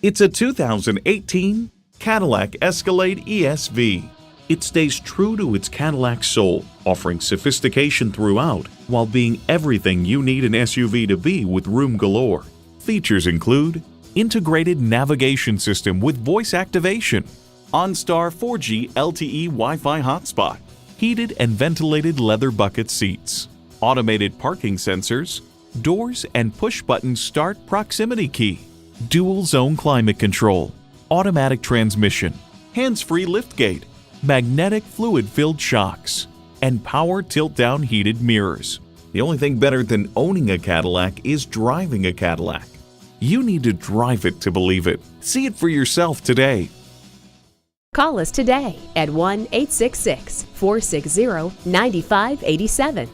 It's a 2018 Cadillac Escalade ESV. It stays true to its Cadillac soul, offering sophistication throughout while being everything you need an SUV to be with room galore. Features include integrated navigation system with voice activation, OnStar 4G LTE Wi-Fi hotspot, heated and ventilated leather bucket seats, automated parking sensors, doors and push-button start proximity key, dual zone climate control, automatic transmission, hands-free liftgate, magnetic fluid-filled shocks, and power tilt-down heated mirrors. The only thing better than owning a Cadillac is driving a Cadillac. You need to drive it to believe it. See it for yourself today. Call us today at 1-866-460-9587.